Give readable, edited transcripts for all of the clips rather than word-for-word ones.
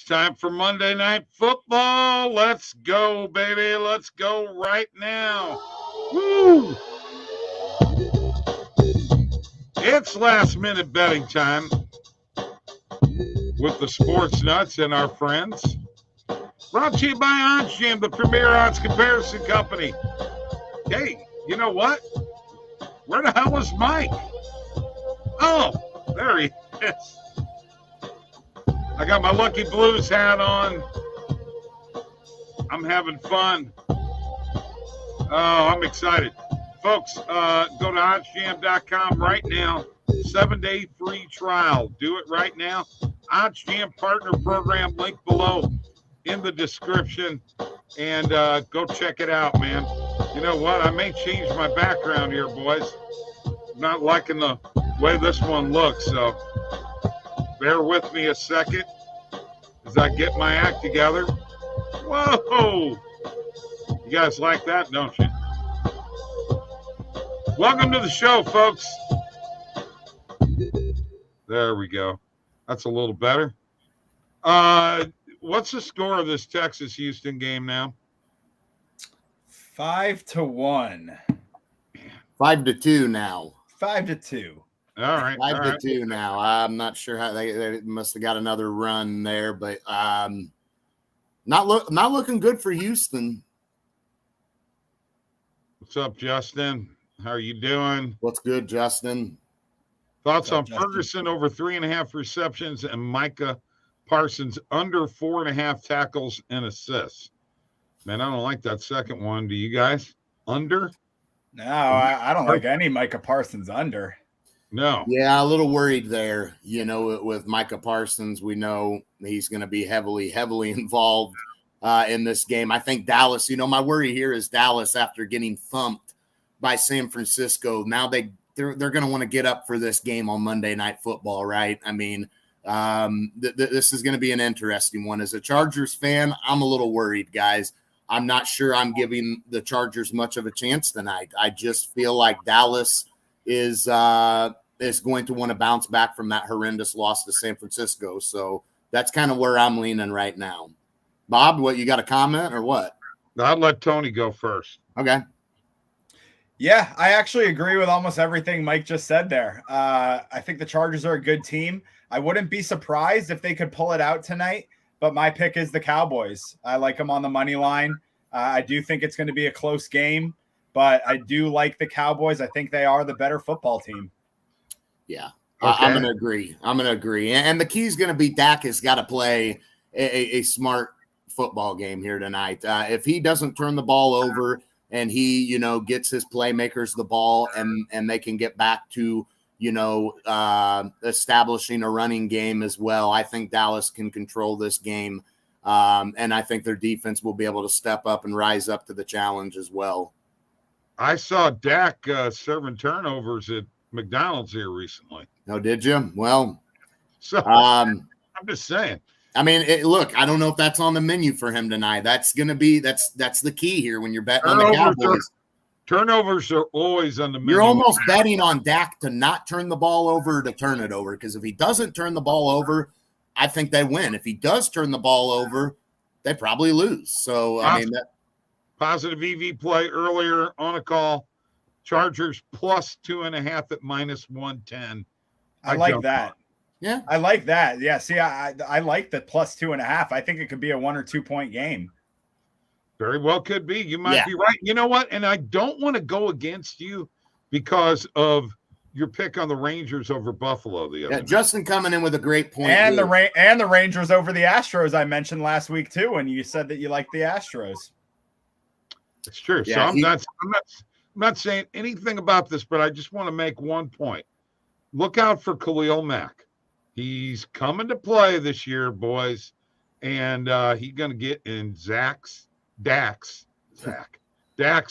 time for Monday Night Football. Let's go, baby. Let's go right now. Woo! It's last-minute betting time with the Sports Nuts and our friends. Brought to you by OddsJam, the premier odds comparison company. Hey, you know what? Where the hell is Mike? Oh, there he is. I got my Lucky Blues hat on. I'm having fun. Oh, I'm excited. Folks, go to oddsjam.com right now. 7-day free trial. Do it right now. OddsJam Partner Program, link below in the description. And go check it out, man. You know what? I may change my background here, boys. I'm not liking the way this one looks, so bear with me a second as I get my act together. Whoa! You guys like that, don't you? Welcome to the show, folks. There we go. That's a little better. What's the score of this Texas-Houston game now? 5-1. 5-2 now. 5-2. All right. 5-2 now. I'm not sure how they must have got another run there, but not looking good for Houston. What's up, Justin? How are you doing? What's good, Justin? Thoughts on Ferguson over 3.5 receptions and Micah Parsons under 4.5 tackles and assists? Man, I don't like that second one. Do you guys? Under? No, I don't like any Micah Parsons under. No. Yeah, a little worried there. You know, with Micah Parsons, we know he's going to be heavily involved in this game. I think Dallas, my worry here is Dallas, after getting thumped by San Francisco, now they're going to want to get up for this game on Monday Night Football, right? I mean, this is going to be an interesting one. As a Chargers fan, I'm a little worried, guys. I'm not sure I'm giving the Chargers much of a chance tonight. I just feel like Dallas is going to want to bounce back from that horrendous loss to San Francisco. So that's kind of where I'm leaning right now. Bob, what, you got a comment or what? I'll let Tony go first. Okay. Yeah, I actually agree with almost everything Mike just said there. I think the Chargers are a good team. I wouldn't be surprised if they could pull it out tonight, but my pick is the Cowboys. I like them on the money line. I do think it's going to be a close game, but I do like the Cowboys. I think they are the better football team. Yeah, okay. I'm going to agree. And the key is going to be Dak has got to play a smart football game here tonight. If he doesn't turn the ball over and he, gets his playmakers the ball and they can get back to, establishing a running game as well, I think Dallas can control this game. And I think their defense will be able to step up and rise up to the challenge as well. I saw Dak serving turnovers at McDonald's here recently. Oh, did you? Well, so I'm just saying. I mean, look, I don't know if that's on the menu for him tonight. That's going to be that's the key here when you're betting on the Cowboys. Turnovers are always on the menu. You're almost betting on Dak to not turn the ball over, to turn it over, because if he doesn't turn the ball over, I think they win. If he does turn the ball over, they probably lose. So, Positive EV play earlier on a call. Chargers plus 2.5 at minus 110. I like that. Yeah. I like that. Yeah. See, I like the plus 2.5. I think it could be a 1 or 2 point game. Very well could be. You might be right. You know what? And I don't want to go against you because of your pick on the Rangers over Buffalo the other night. Justin coming in with a great point. And the Rangers over the Astros I mentioned last week too, when you said that you liked the Astros. It's true. Yeah, so I'm not saying anything about this, but I just want to make one point. Look out for Khalil Mack. He's coming to play this year, boys, and he's going to get in Dak's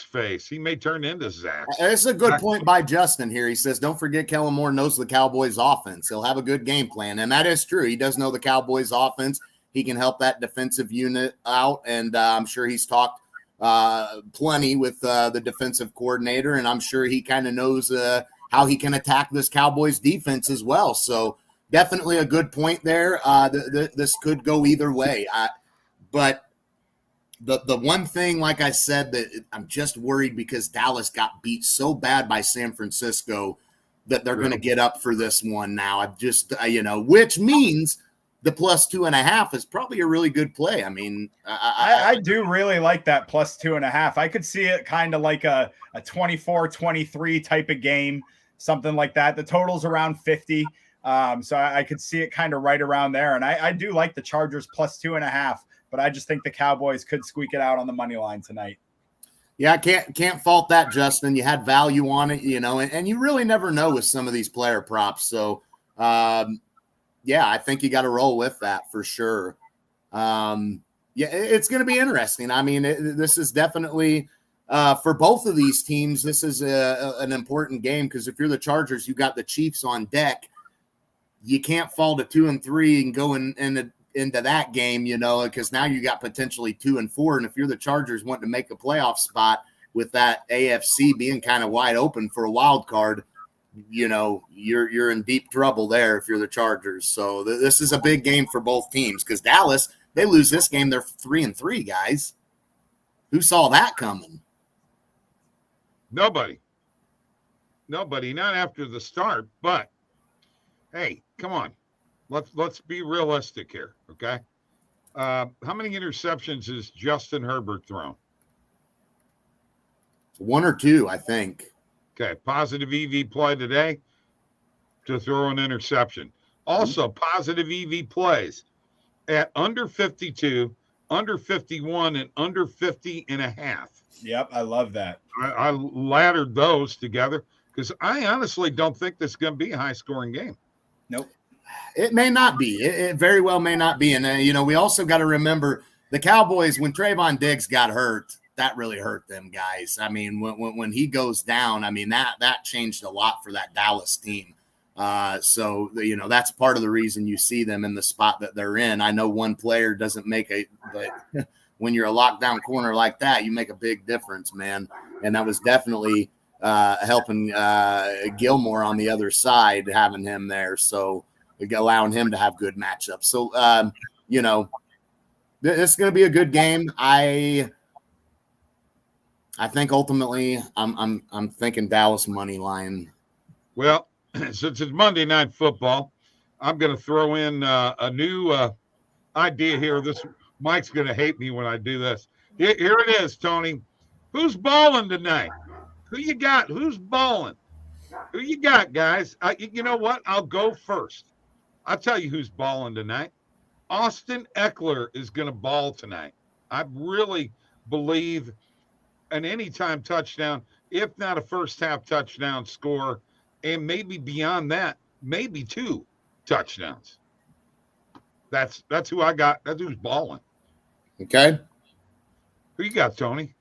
face. He may turn into Zach. It's a good point by Justin here. He says, don't forget Kellen Moore knows the Cowboys offense. He'll have a good game plan. And that is true. He does know the Cowboys offense. He can help that defensive unit out. And I'm sure he's talked plenty with the defensive coordinator. And I'm sure he kind of knows how he can attack this Cowboys defense as well. So definitely a good point there. This could go either way. But the one thing, like I said, that I'm just worried because Dallas got beat so bad by San Francisco that they're going to get up for this one now. I've just, which means the +2.5 is probably a really good play. I mean, I do really like that +2.5. I could see it kind of like a 24-23 type of game, something like that. The total's around 50. So I could see it kind of right around there. And I do like the Chargers +2.5, but I just think the Cowboys could squeak it out on the money line tonight. Yeah, I can't fault that, Justin. You had value on it, and you really never know with some of these player props. So, yeah, I think you got to roll with that for sure. Yeah, it's going to be interesting. I mean, this is definitely for both of these teams. This is an important game because if you're the Chargers, you got the Chiefs on deck. You can't fall to 2-3 and go into that game, because now you got potentially 2-4. And if you're the Chargers wanting to make a playoff spot with that AFC being kind of wide open for a wild card, you're in deep trouble there if you're the Chargers. So this is a big game for both teams because Dallas, they lose this game, they're 3-3, guys. Who saw that coming? Nobody, not after the start, but hey, come on. Let's be realistic here, okay? How many interceptions has Justin Herbert thrown? 1 or 2, I think. Okay, positive EV play today to throw an interception. Also, positive EV plays at under 52, under 51, and under 50.5. Yep, I love that. I laddered those together because I honestly don't think this is going to be a high-scoring game. Nope. It may not be. It very well may not be. And, we also got to remember the Cowboys, when Trayvon Diggs got hurt, that really hurt them, guys. I mean, when he goes down, I mean, that changed a lot for that Dallas team. So, that's part of the reason you see them in the spot that they're in. I know one player doesn't make but when you're a lockdown corner like that, you make a big difference, man. And that was definitely helping Gilmore on the other side, having him there. So allowing him to have good matchups. So, this is going to be a good game. I think ultimately I'm thinking Dallas money line. Well, since it's Monday Night Football, I'm going to throw in a new idea here. Mike's going to hate me when I do this. Here it is, Tony. Who's balling tonight? Who you got? Who's balling? Who you got, guys? You know what? I'll go first. I'll tell you who's balling tonight. Austin Eckler is going to ball tonight. I really believe an anytime touchdown, if not a first-half touchdown score, and maybe beyond that, maybe 2 touchdowns. That's who I got. That's who's balling. Okay. Who you got, Tony?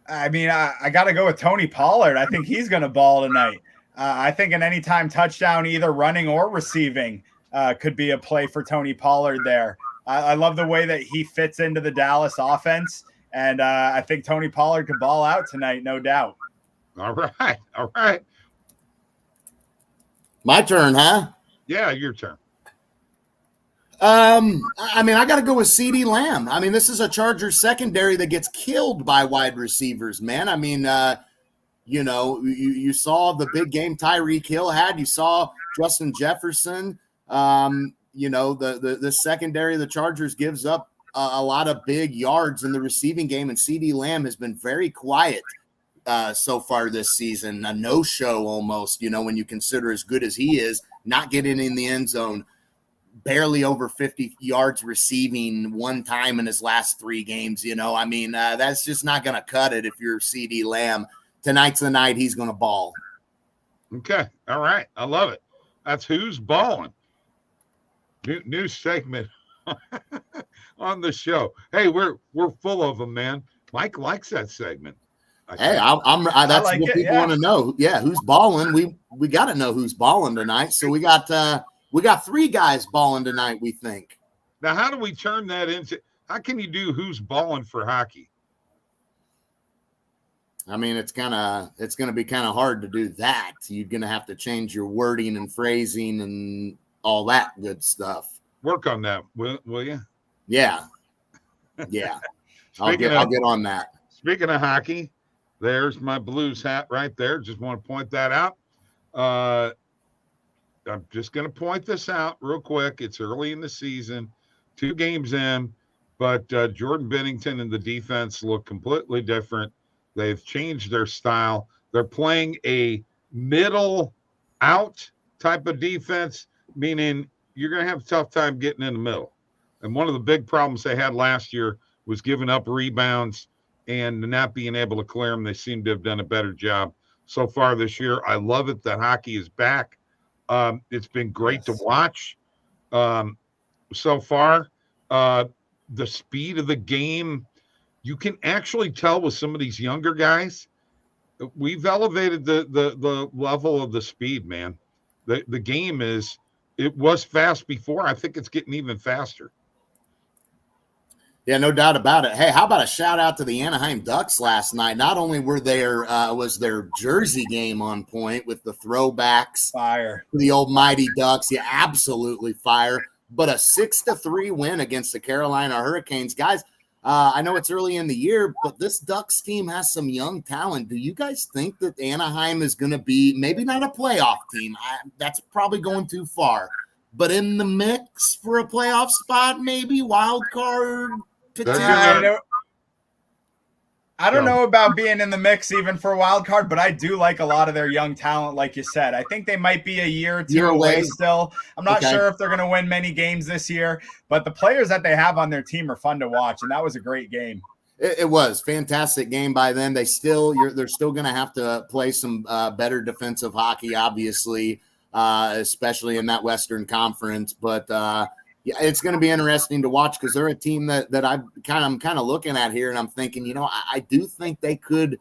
I mean, I got to go with Tony Pollard. I think he's going to ball tonight. I think an anytime touchdown, either running or receiving, could be a play for Tony Pollard there. I love the way that he fits into the Dallas offense, and I think Tony Pollard could ball out tonight, no doubt. All right. My turn, huh? Yeah, your turn. I mean, I got to go with CeeDee Lamb. I mean, this is a Chargers secondary that gets killed by wide receivers, man. I mean, you saw the big game Tyreek Hill had. You saw Justin Jefferson. The secondary of the Chargers gives up a lot of big yards in the receiving game, and CeeDee Lamb has been very quiet so far this season. A no-show almost, when you consider as good as he is, not getting in the end zone, barely over 50 yards receiving one time in his last 3 games. I mean, that's just not going to cut it if you're CeeDee Lamb. Tonight's the night he's going to ball. Okay. All right. I love it. That's who's balling. New segment on the show. Hey, we're full of them, man. Mike likes that segment. Hey, that's like what people want to know. Yeah, who's balling? We got to know who's balling tonight. So we got 3 guys balling tonight, we think. Now, how do we turn that into? How can you do who's balling for hockey? I mean, it's going to be kind of hard to do that. You're going to have to change your wording and phrasing and all that good stuff. Work on that, will you? Yeah. I'll get on that. Speaking of hockey, there's my Blues hat right there. Just want to point that out. I'm just going to point this out real quick. It's early in the season, 2 games in, but Jordan Binnington and the defense look completely different. They've changed their style. They're playing a middle out type of defense, meaning you're going to have a tough time getting in the middle. And one of the big problems they had last year was giving up rebounds and not being able to clear them. They seem to have done a better job so far this year. I love it that hockey is back. It's been great to watch so far. The speed of the game, you can actually tell with some of these younger guys, we've elevated the level of the speed, man. The game it was fast before. I think it's getting even faster. Yeah, no doubt about it. Hey, how about a shout out to the Anaheim Ducks last night? Not only was their jersey game on point with the throwbacks, Fire. To the old mighty Ducks, yeah, absolutely fire. But a 6-3 win against the Carolina Hurricanes, guys. I know it's early in the year, but this Ducks team has some young talent. Do you guys think that Anaheim is going to be maybe not a playoff team? That's probably going too far, but in the mix for a playoff spot, maybe wild card? I don't know about being in the mix even for a wild card, but I do like a lot of their young talent, like you said. I think they might be a year or two away still. I'm not sure if they're going to win many games this year, but the players that they have on their team are fun to watch, and that was a great game. It was fantastic game by them. They're still going to have to play some better defensive hockey, obviously, especially in that Western Conference, but yeah, it's going to be interesting to watch because they're a team that I'm kind of looking at here, and I'm thinking, I do think they could.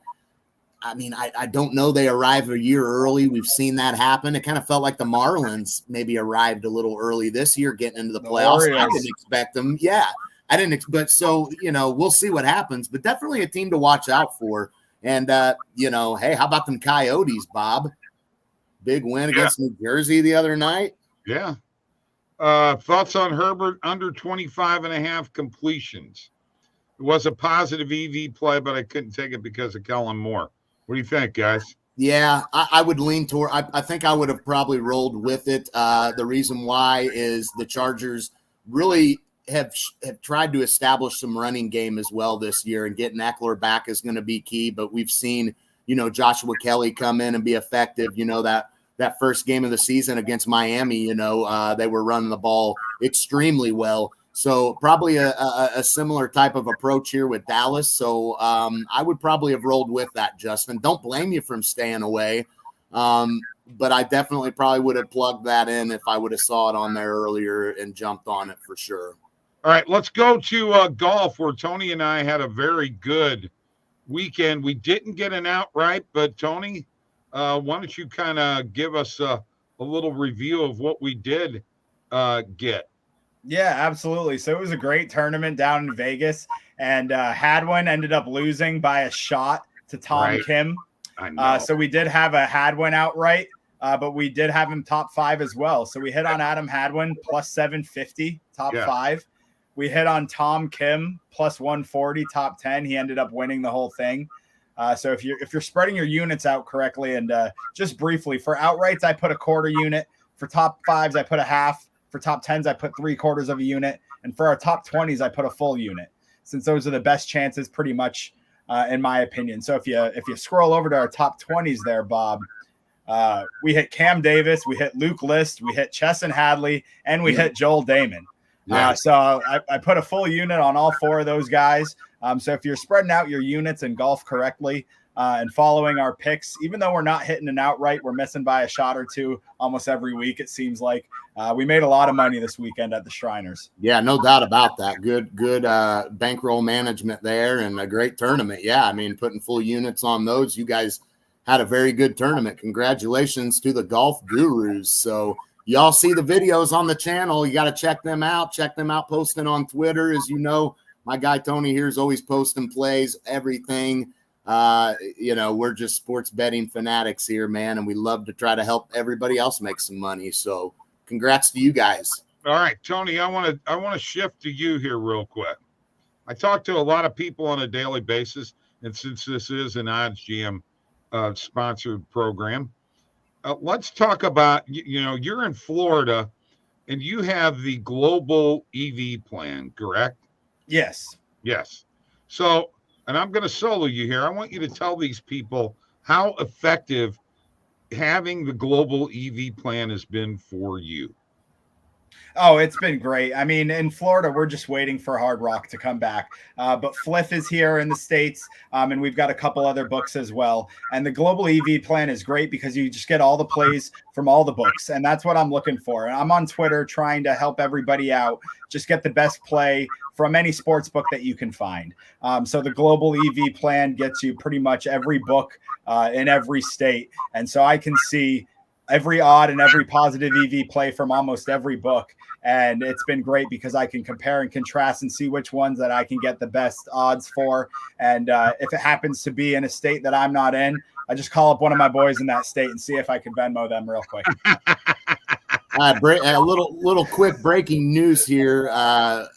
I mean, I don't know. They arrive a year early. We've seen that happen. It kind of felt like the Marlins maybe arrived a little early this year, getting into the playoffs. I didn't expect them. Yeah, I didn't expect. So we'll see what happens. But definitely a team to watch out for. And hey, how about them Coyotes, Bob? Big win against New Jersey the other night. Yeah. Thoughts on Herbert under 25.5 completions? It was a positive EV play, but I couldn't take it because of Kellen Moore. What do you think, guys? Yeah, I would lean toward. I think I would have probably rolled with it. The reason why is the Chargers really have tried to establish some running game as well this year, and getting Eckler back is going to be key. But we've seen, Joshua Kelly come in and be effective. That first game of the season against Miami, they were running the ball extremely well. So probably a similar type of approach here with Dallas. So I would probably have rolled with that, Justin. Don't blame you from staying away. But I definitely probably would have plugged that in if I would have saw it on there earlier and jumped on it for sure. All right, let's go to golf, where Tony and I had a very good weekend. We didn't get an outright, but Tony, why don't you kind of give us a little review of what we did get? Yeah, absolutely. So it was a great tournament down in Vegas, and Hadwin ended up losing by a shot to Tom Kim. I know. So we did have a Hadwin outright, but we did have him top 5 as well. So we hit on Adam Hadwin plus 750, top 5. We hit on Tom Kim plus 140, top 10. He ended up winning the whole thing. So if you're spreading your units out correctly, and just briefly, for outrights, I put a quarter unit. For top 5s, I put a half. For top 10s, I put 3/4 of a unit. And for our top 20s, I put a full unit, since those are the best chances pretty much, in my opinion. So if you scroll over to our top 20s there, Bob, we hit Cam Davis, we hit Luke List, we hit Chesson Hadley, and we hit Joel Damon. So I put a full unit on all 4 of those guys. So if you're spreading out your units in golf correctly and following our picks, even though we're not hitting an outright, we're missing by a shot or two almost every week, it seems like. We made a lot of money this weekend at the Shriners. Yeah, no doubt about that. Good bankroll management there, and a great tournament. Yeah, I mean, putting full units on those, you guys had a very good tournament. Congratulations to the golf gurus. So y'all see the videos on the channel. You got to check them out. Check them out posting on Twitter. As you know, my guy Tony here is always posting plays, everything. We're just sports betting fanatics here, man, and we love to try to help everybody else make some money. So congrats to you guys. All right, Tony, I want to shift to you here real quick. I talk to a lot of people on a daily basis, and since this is an OddsJam sponsored program, let's talk about, you're in Florida and you have the global EV plan, correct? Yes. Yes. So, and I'm going to solo you here. I want you to tell these people how effective having the global EV plan has been for you. Oh, it's been great. I mean, in Florida, we're just waiting for Hard Rock to come back. But Fliff is here in the States, and we've got a couple other books as well. And the global EV plan is great because you just get all the plays from all the books. And that's what I'm looking for. And I'm on Twitter trying to help everybody out. Just get the best play from any sports book that you can find. So the global EV plan gets you pretty much every book in every state. And so I can see every odd and every positive EV play from almost every book. And it's been great because I can compare and contrast and see which ones that I can get the best odds for. And if it happens to be in a state that I'm not in, I just call up one of my boys in that state and see if I can Venmo them real quick. A little quick breaking news here.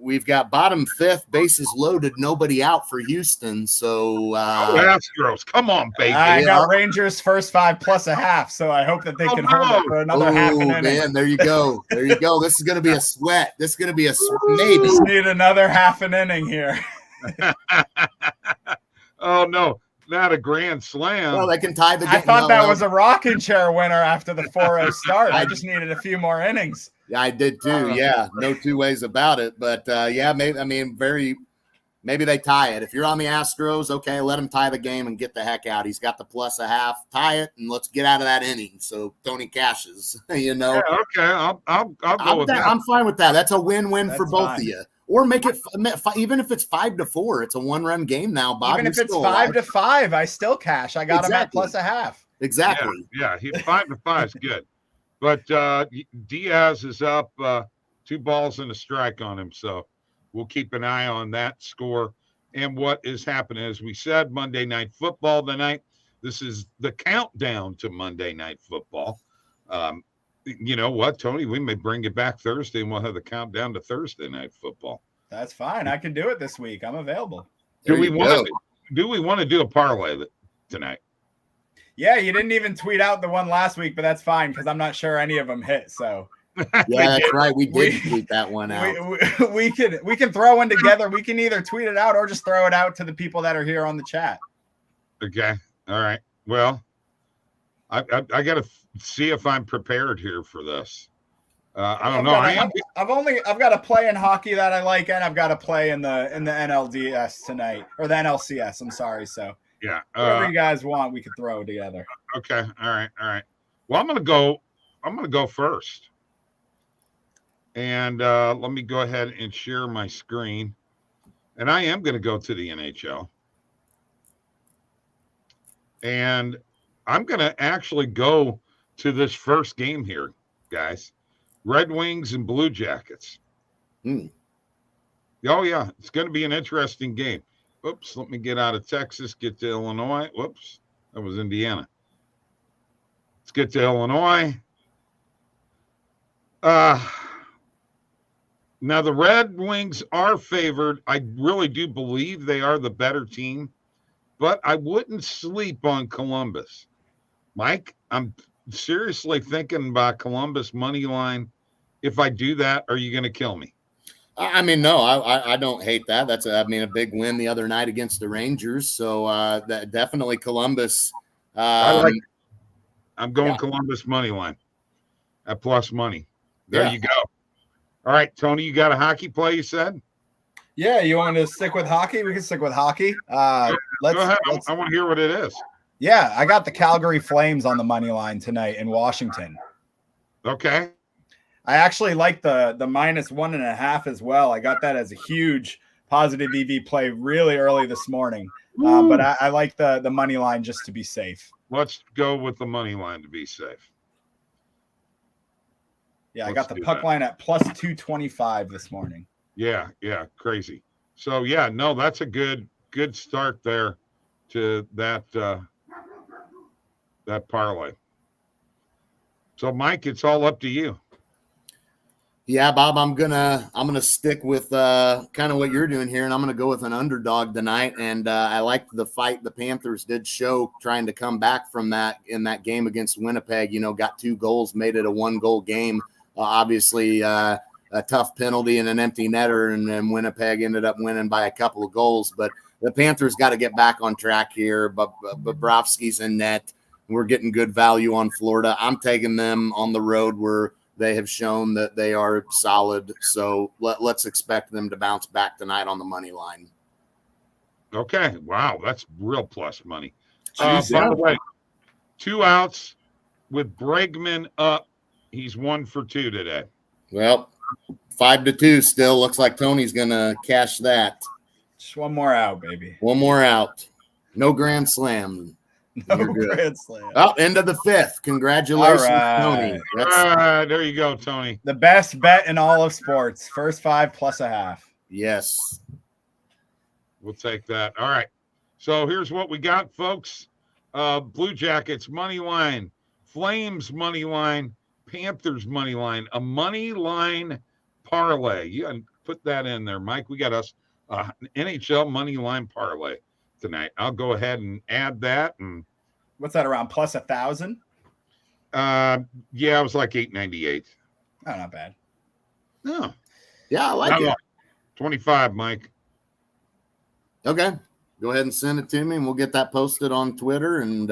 We've got bottom fifth, bases loaded, nobody out for Houston. So Astros, come on, baby. I got Rangers first 5+1/2, so I hope that they can hold it for another half an inning. Man, there you go. There you go. This is going to be a sweat. This is going to be a maybe. Just need another half an inning here. Oh, no. Not a grand slam. Well, they can tie the game. I thought that was a rocking chair winner after the 4-0 start. I just needed a few more innings. Yeah, I did too. Yeah, no two ways about it. But maybe maybe they tie it. If you're on the Astros, okay, let him tie the game and get the heck out. He's got the +1/2. Tie it and let's get out of that inning. So Tony cashes. Yeah, okay, I'll go with that. I'm fine with that. That's a win-win for both of you. Or make it, even if it's 5-4, it's a one-run game now, Bob. Even if it's 5-5, I still cash. I got him at +1/2. Exactly. Yeah, 5-5 is good. But Diaz is up 2 balls and a strike on him. So we'll keep an eye on that score and what is happening. As we said, Monday Night Football tonight. This is the countdown to Monday Night Football. You know what, Tony? We may bring it back Thursday and we'll have the countdown to Thursday Night Football. That's fine. I can do it this week. I'm available. Do we want to do a parlay tonight? Yeah, you didn't even tweet out the one last week, but that's fine because I'm not sure any of them hit. So yeah, that's right. We did tweet that one out. We can throw one together. We can either tweet it out or just throw it out to the people that are here on the chat. Okay. All right. Well, I got to see if I'm prepared here for this. I don't know. I've got a play in hockey that I like, and I've got a play in the NLDS tonight, or the NLCS. I'm sorry. So yeah, whatever you guys want, we could throw together. Okay. All right. Well, I'm gonna go first, and let me go ahead and share my screen, and I am gonna go to the NHL, and I'm gonna actually go to this first game here, guys. Red Wings and Blue Jackets. Oh, yeah. It's going to be an interesting game. Oops. Let me get out of Texas, get to Illinois. Whoops. That was Indiana. Let's get to Illinois. Now, the Red Wings are favored. I really do believe they are the better team, but I wouldn't sleep on Columbus. Mike, I'm seriously thinking about Columbus money line. If I do that, are you going to kill me? I mean, no, I don't hate that. That's a big win the other night against the Rangers. So that definitely Columbus. I'm going Columbus money line at plus money. There you go. All right, Tony, you got a hockey play, you said? Yeah, you want to stick with hockey? We can stick with hockey. Go ahead. I want to hear what it is. Yeah, I got the Calgary Flames on the money line tonight in Washington. Okay. I actually like the -1.5 as well. I got that as a huge positive EV play really early this morning. But I like the money line just to be safe. Let's go with the money line to be safe. Yeah, I got the puck line at +225 this morning. Yeah, crazy. So yeah, no, that's a good start there to that parlay. So, Mike, it's all up to you. Yeah, Bob, I'm gonna stick with kind of what you're doing here, and I'm gonna go with an underdog tonight. And I liked the fight the Panthers did show trying to come back from that in that game against Winnipeg. Got 2 goals, made it a 1-goal game. Obviously, a tough penalty and an empty netter, and then Winnipeg ended up winning by a couple of goals. But the Panthers got to get back on track here. But Bobrovsky's in net. We're getting good value on Florida. I'm taking them on the road where they have shown that they are solid. So let's expect them to bounce back tonight on the money line. Okay. Wow. That's real plus money. By the way, 2 outs with Bregman up. He's 1 for 2 today. Well, 5-2 still. Looks like Tony's going to cash that. Just one more out, baby. One more out. No grand slam. No grand slam. Oh, end of the 5th. Congratulations, right. Tony. All right, there you go, Tony. The best bet in all of sports. First 5 plus a half. Yes. We'll take that. All right. So here's what we got, folks. Blue Jackets money line, Flames money line, Panthers money line, a money line parlay. You gotta put that in there, Mike. We got us an NHL money line parlay tonight. I'll go ahead and add that. And what's that, around plus 1,000? Yeah, it was like 898. Oh, not bad. No. Yeah, I like it. 25, Mike. Okay. Go ahead and send it to me, and we'll get that posted on Twitter. And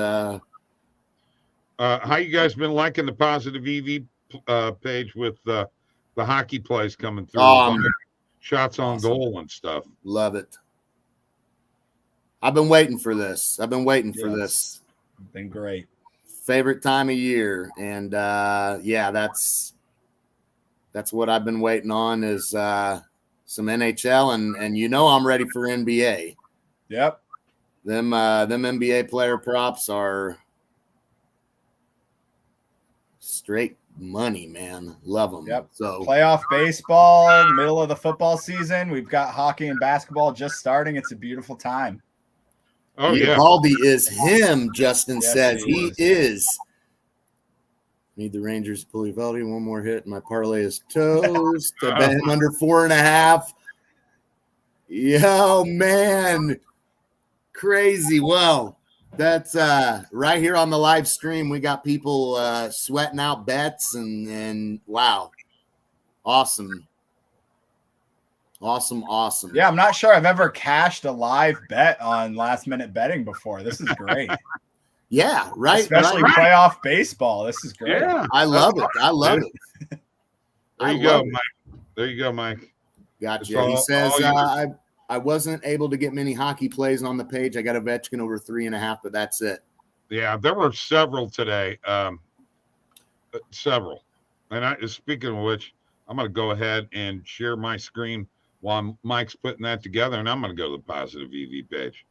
how you guys been liking the positive EV page with the hockey plays coming through? Shots on goal and stuff. Love it. I've been waiting for this. For this. Been great. Favorite time of year. And yeah, that's what I've been waiting on is some NHL and I'm ready for NBA. Yep. Them NBA player props are straight money, man. Love them. Yep. So playoff baseball, middle of the football season. We've got hockey and basketball just starting. It's a beautiful time. Oh, yeah. Baldy is him, Justin says. He is. Need the Rangers to pull Evaldi. One more hit. My parlay is toast. I bet him under 4.5. Yo, man. Crazy. Well, that's right here on the live stream. We got people sweating out bets and wow. Awesome. Awesome. Yeah, I'm not sure I've ever cashed a live bet on last minute betting before. This is great. Yeah, right. Especially playoff baseball. This is great. Yeah, I love it. There you go, Mike. There you go, Mike. Gotcha. He says I wasn't able to get many hockey plays on the page. I got Ovechkin over 3.5, but that's it. Yeah, there were several today. Several. And speaking of which, I'm going to go ahead and share my screen while Mike's putting that together, and I'm going to go to the positive EV page.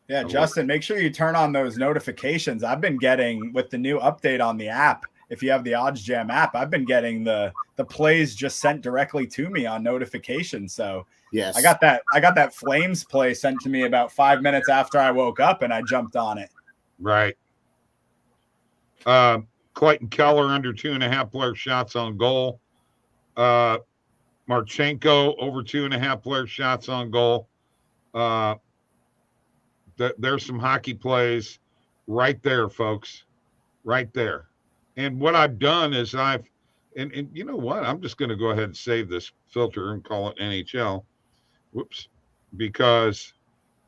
Yeah, Justin, make sure you turn on those notifications. I've been getting, with the new update on the app, if you have the OddsJam app, I've been getting the plays just sent directly to me on notifications. So yes, I got that Flames play sent to me about 5 minutes after I woke up, and I jumped on it. Right. Clayton Keller under 2.5 player shots on goal. Marchenko over 2.5 player shots on goal. There's some hockey plays right there, folks, right there. And what I've done is and you know what? I'm just going to go ahead and save this filter and call it NHL. Whoops. Because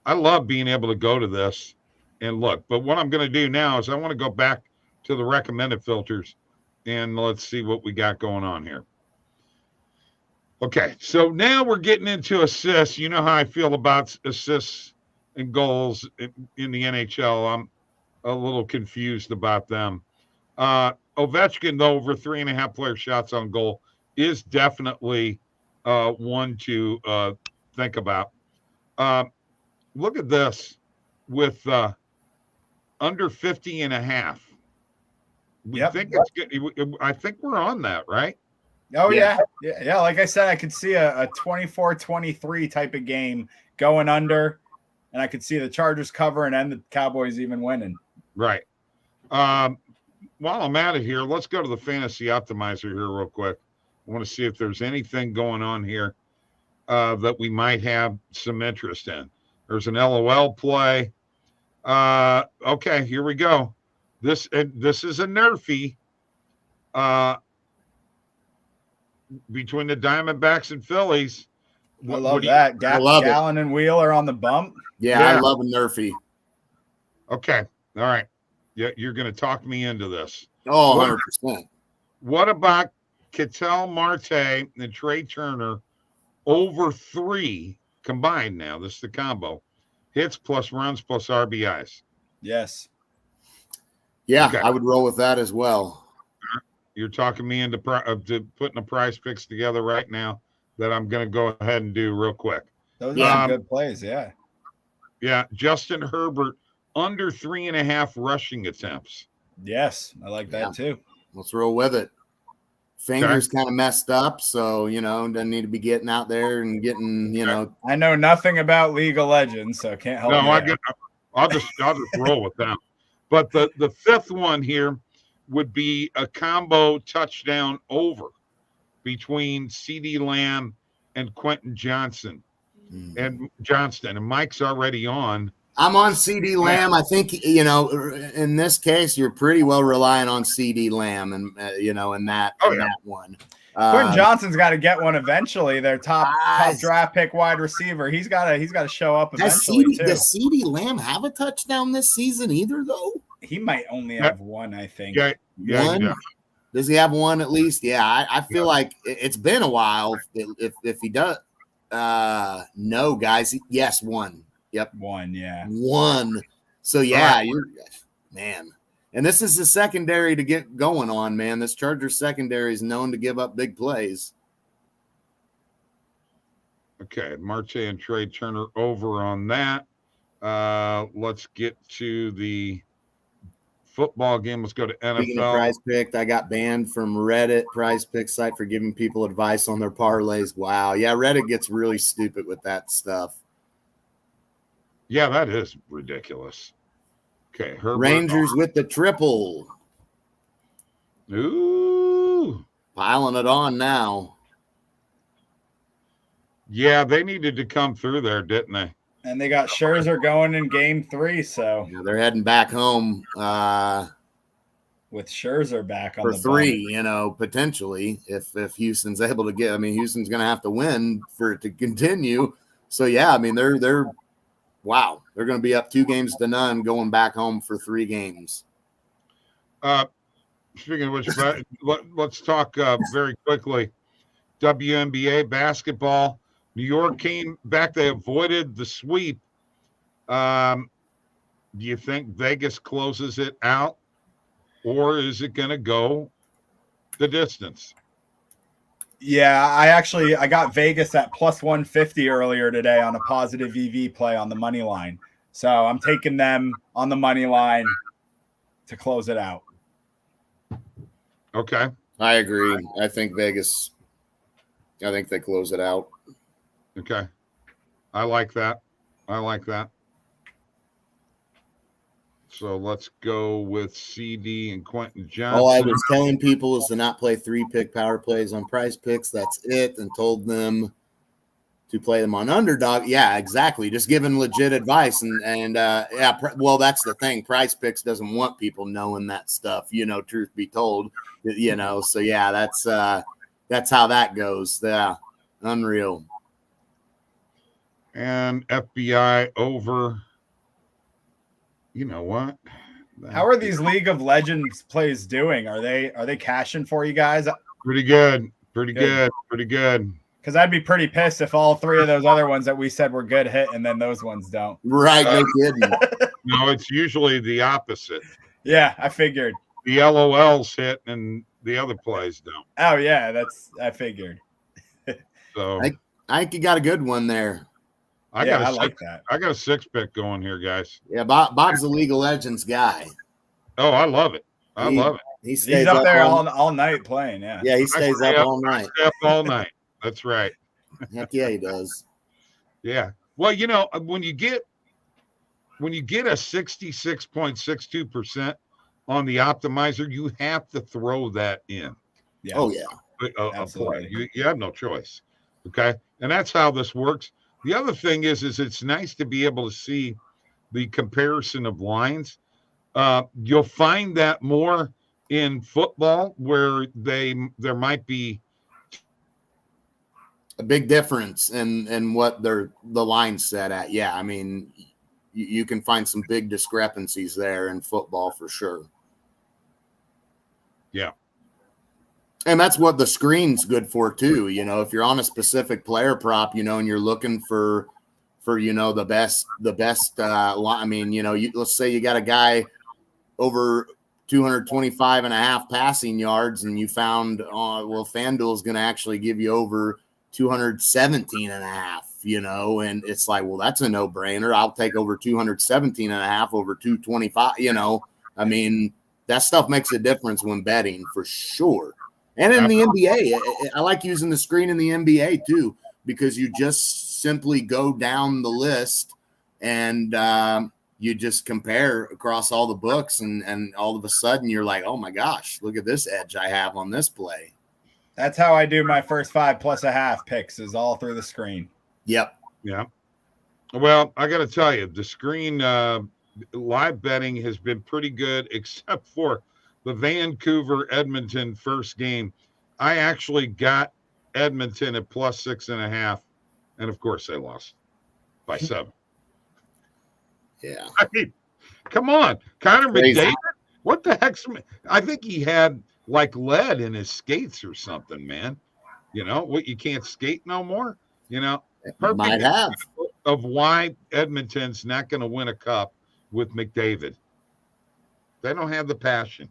I love being able to go to this and look. But what I'm going to do now is I want to go back to the recommended filters and let's see what we got going on here. Okay, so now we're getting into assists. You know how I feel about assists and goals in the NHL. I'm a little confused about them. Ovechkin, though, over 3.5 player shots on goal is definitely one to think about. Look at this with under 50.5. I think we're on that, right? Oh, yeah. Like I said, I could see a 24-23 type of game going under, and I could see the Chargers covering and the Cowboys even winning. Right. while I'm out of here, let's go to the fantasy optimizer here real quick. I want to see if there's anything going on here that we might have some interest in. There's an LOL play. Okay, here we go. This is a nerfy between the Diamondbacks and Phillies. I love that. Gallon and Wheeler on the bump. Yeah, I love a nerfy. Okay, all right. Yeah, you're going to talk me into this. Oh, 100%. What about Ketel Marte and Trey Turner over 3 combined now? This is the combo. Hits plus runs plus RBIs. Yes. Yeah, okay. I would roll with that as well. You're talking me into putting a prize picks together right now that I'm going to go ahead and do real quick. Those are good plays, yeah. Yeah, Justin Herbert under 3.5 rushing attempts. Yes, I like that too. Let's roll with it. Fingers kind of messed up, so doesn't need to be getting out there and getting, I know nothing about League of Legends, so can't help. No, I'll just roll with them. But the fifth one here would be a combo touchdown over between CD Lamb and Quentin Johnston. And Johnston, and Mike's already on. I'm on CD Lamb. I think, in this case, you're pretty well relying on CD Lamb and, in that one. Quentin Johnston's got to get one eventually. Their top draft pick wide receiver. He's got to show up eventually too. Does CD Lamb have a touchdown this season either, though? He might only have one, I think. Yeah. One? Does he have one at least? Yeah, I feel like it's been a while. If he does, no, guys. Yes, one. Yep. One. So, you're man. And this is the secondary to get going on, man. This Chargers secondary is known to give up big plays. Okay. Marte and Trey Turner over on that. Let's get to the football game. Let's go to NFL. Speaking of Prize Picked, I got banned from Reddit Prize Pick site for giving people advice on their parlays. Wow. Yeah, Reddit gets really stupid with that stuff. Yeah, that is ridiculous. Okay, Herbert Rangers with the triple. Ooh. Piling it on now. Yeah, they needed to come through there, didn't they? And they got Scherzer going in game 3, so. Yeah, they're heading back home. With Scherzer back on for the 3, potentially, if Houston's able to get. I mean, Houston's going to have to win for it to continue. So, yeah, I mean, they're wow, they're going to be up 2-0 going back home for 3 games. Speaking of which, let's talk very quickly. WNBA basketball. New York came back. They avoided the sweep. Do you think Vegas closes it out, or is it going to go the distance? Yeah, I got Vegas at plus 150 earlier today on a positive EV play on the money line. So I'm taking them on the money line to close it out. Okay. I agree. I think Vegas, they close it out. Okay. I like that. So let's go with CD and Quentin Johnson. All I was telling people is to not play 3-pick power plays on Prize Picks. That's it. And told them to play them on underdog. Yeah, exactly. Just giving legit advice. Well, that's the thing. Prize Picks doesn't want people knowing that stuff, truth be told, So yeah, that's how that goes. Yeah. Unreal. And FBI over. You know what? How are these League of Legends plays doing? Are they cashing for you guys? Pretty good. Because I'd be pretty pissed if all 3 of those other ones that we said were good hit and then those ones don't. Right, no kidding. No, it's usually the opposite. Yeah, I figured. The LOLs hit and the other plays don't. Oh yeah, I figured. So I think you got a good one there. I like that. I got a 6-pick going here, guys. Yeah, Bob's a League of Legends guy. Oh, I love it. He's up there all night playing. Yeah. Yeah, he stays up all night. All night. That's right. Heck yeah, he does. Yeah. Well, when you get a 66.62% on the optimizer, you have to throw that in. Yeah. Oh yeah. A play. You have no choice. Okay. And that's how this works. The other thing is it's nice to be able to see the comparison of lines. You'll find that more in football where there might be a big difference in what the line's set at. Yeah. I mean, you can find some big discrepancies there in football for sure. Yeah. And that's what the screen's good for too. You know, if you're on a specific player prop, you know, and you're looking for, you know, the best, I mean, you know, let's say you got a guy over 225 and a half passing yards and you found, well, FanDuel is going to actually give you over 217 and a half, you know, and it's like, well, that's a no brainer. I'll take over 217 and a half over 225, you know, I mean, that stuff makes a difference when betting for sure. And in the NBA, I like using the screen in the NBA too, because you just simply go down the list and you just compare across all the books and all of a sudden you're like, oh my gosh, look at this edge I have on this play. That's how I do my first 5+1/2 picks is all through the screen. Yep. Yeah. Well, I got to tell you, the screen live betting has been pretty good, except for the Vancouver-Edmonton first game. I actually got Edmonton at +6.5, and of course they lost by 7. Yeah. I mean, come on. Connor McDavid? What the heck's – I think he had like lead in his skates or something, man. You know, what, you can't skate no more? You know? Might have. Of why Edmonton's not going to win a cup with McDavid. They don't have the passion.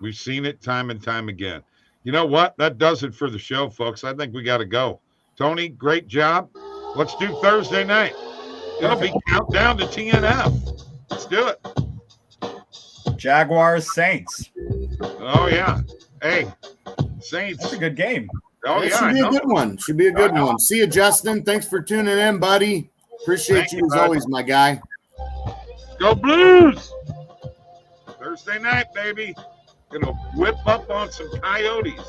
We've seen it time and time again. You know what? That does it for the show, folks. I think we got to go. Tony, great job. Let's do Thursday night. It'll be countdown to TNF. Let's do it. Jaguars, Saints. Oh, yeah. Hey, Saints. That's a good game. Oh, It yeah. should be a good one. Should be a good one. See you, Justin. Thanks for tuning in, buddy. Appreciate Thank you you, as bud. always, my guy. Go Blues! Thursday night, baby. Gonna whip up on some Coyotes.